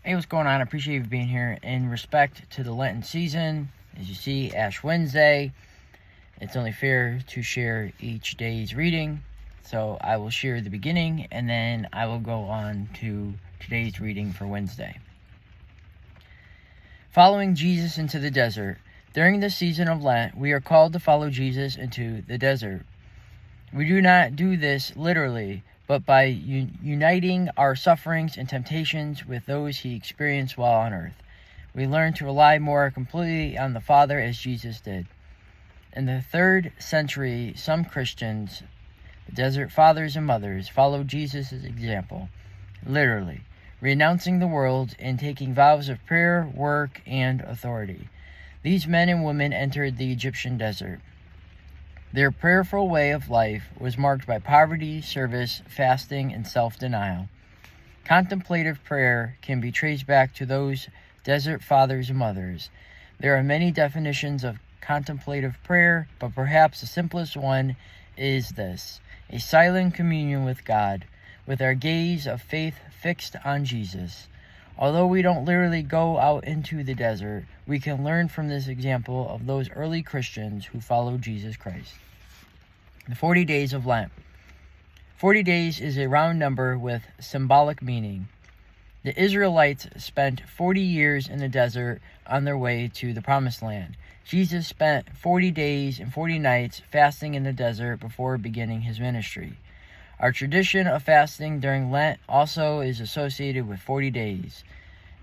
Hey, what's going on? I appreciate you being here. In respect to the Lenten season, as you see, Ash Wednesday, it's only fair to share each day's reading. So I will share the beginning, and then I will go on to today's reading for Wednesday. Following Jesus into the desert. During the season of Lent, we are called to follow Jesus into the desert. We do not do this literally, but by uniting our sufferings and temptations with those he experienced while on earth. We learn to rely more completely on the Father as Jesus did. In the 3rd century, some Christians, the desert fathers and mothers, followed Jesus' example, literally, renouncing the world and taking vows of prayer, work, and authority. These men and women entered the Egyptian desert. Their prayerful way of life was marked by poverty, service, fasting, and self-denial. Contemplative prayer can be traced back to those desert fathers and mothers. There are many definitions of contemplative prayer, but perhaps the simplest one is this: a silent communion with God, with our gaze of faith fixed on Jesus. Although we don't literally go out into the desert, we can learn from this example of those early Christians who followed Jesus Christ. The 40 days of Lent. 40 days is a round number with symbolic meaning. The Israelites spent 40 years in the desert on their way to the Promised Land. Jesus spent 40 days and 40 nights fasting in the desert before beginning his ministry. Our tradition of fasting during Lent also is associated with 40 days.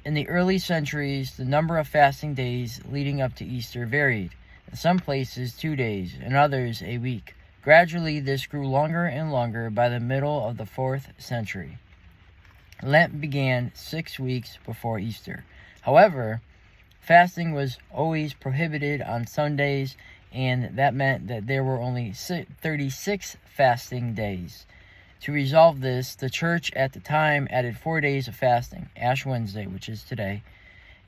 In the early centuries, the number of fasting days leading up to Easter varied. In some places, 2 days, in others, a week. Gradually, this grew longer and longer by the middle of the 4th century. Lent began 6 weeks before Easter. However, fasting was always prohibited on Sundays, and that meant that there were only 36 fasting days. To resolve this, the church at the time added 4 days of fasting, Ash Wednesday, which is today,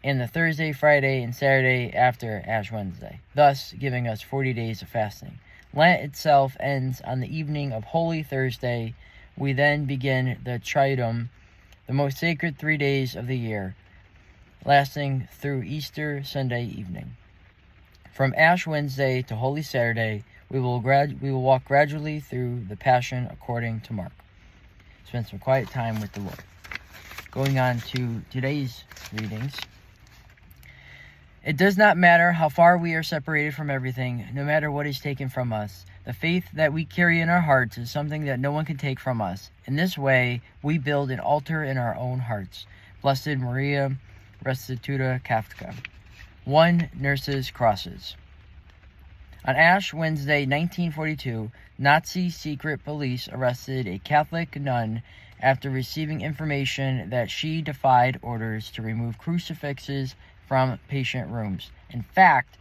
and the Thursday, Friday, and Saturday after Ash Wednesday, thus giving us 40 days of fasting. Lent itself ends on the evening of Holy Thursday. We then begin the Triduum, the most sacred 3 days of the year, lasting through Easter Sunday evening. From Ash Wednesday to Holy Saturday, we will walk gradually through the Passion according to Mark. Spend some quiet time with the Lord. Going on to today's readings. It does not matter how far we are separated from everything, no matter what is taken from us. The faith that we carry in our hearts is something that no one can take from us. In this way, we build an altar in our own hearts. Blessed Maria Restituta Kafka. 1. Nurses' Crosses. On Ash Wednesday, 1942, Nazi secret police arrested a Catholic nun after receiving information that she defied orders to remove crucifixes from patient rooms. In fact,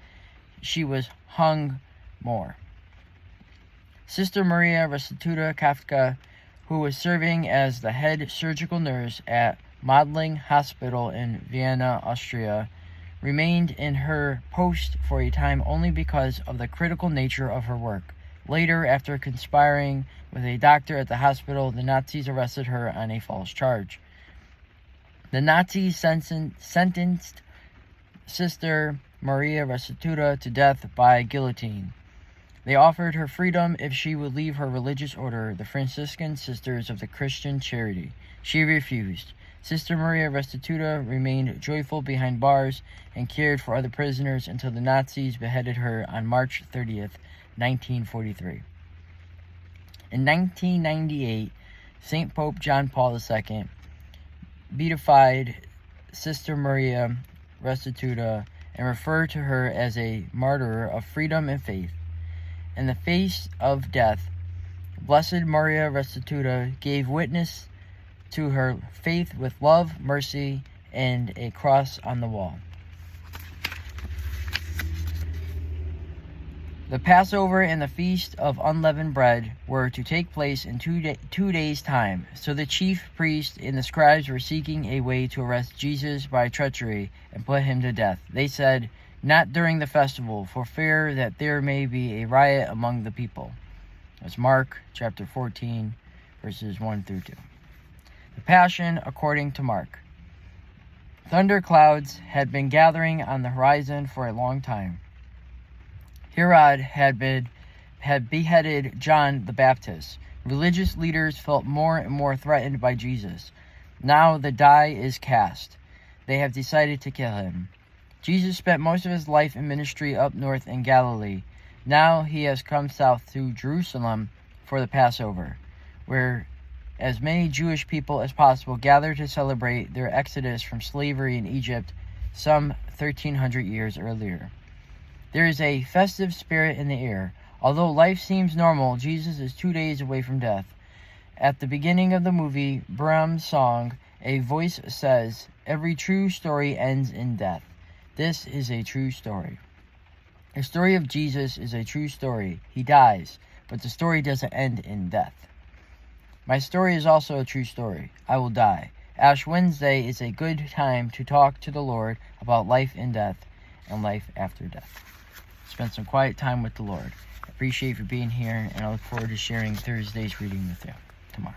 she was hung more. Sister Maria Restituta Kafka, who was serving as the head surgical nurse at Mödling Hospital in Vienna, Austria, remained in her post for a time only because of the critical nature of her work. Later, after conspiring with a doctor at the hospital, the Nazis arrested her on a false charge. The Nazis sentenced Sister Maria Restituta to death by guillotine. They offered her freedom if she would leave her religious order, the Franciscan Sisters of the Christian Charity. She refused. Sister Maria Restituta remained joyful behind bars and cared for other prisoners until the Nazis beheaded her on March 30th, 1943. In 1998, St. Pope John Paul II beatified Sister Maria Restituta and referred to her as a martyr of freedom and faith. In the face of death, Blessed Maria Restituta gave witness to her faith with love, mercy, and a cross on the wall. The Passover and the Feast of Unleavened Bread were to take place in 2 days' time, so the chief priests and the scribes were seeking a way to arrest Jesus by treachery and put him to death. They said, "Not during the festival, for fear that there may be a riot among the people." That's Mark chapter 14, verses 1 through 2. The Passion according to Mark. Thunder clouds had been gathering on the horizon for a long time. Herod had beheaded John the Baptist. Religious leaders felt more and more threatened by Jesus. Now the die is cast. They have decided to kill him. Jesus spent most of his life and ministry up north in Galilee. Now he has come south to Jerusalem for the Passover, where as many Jewish people as possible gather to celebrate their exodus from slavery in Egypt some 1,300 years earlier. There is a festive spirit in the air. Although life seems normal, Jesus is 2 days away from death. At the beginning of the movie Brahms' song, a voice says, "Every true story ends in death." This is a true story. The story of Jesus is a true story. He dies, but the story doesn't end in death. My story is also a true story. I will die. Ash Wednesday is a good time to talk to the Lord about life and death and life after death. Spend some quiet time with the Lord. I appreciate you for being here, and I look forward to sharing Thursday's reading with you tomorrow.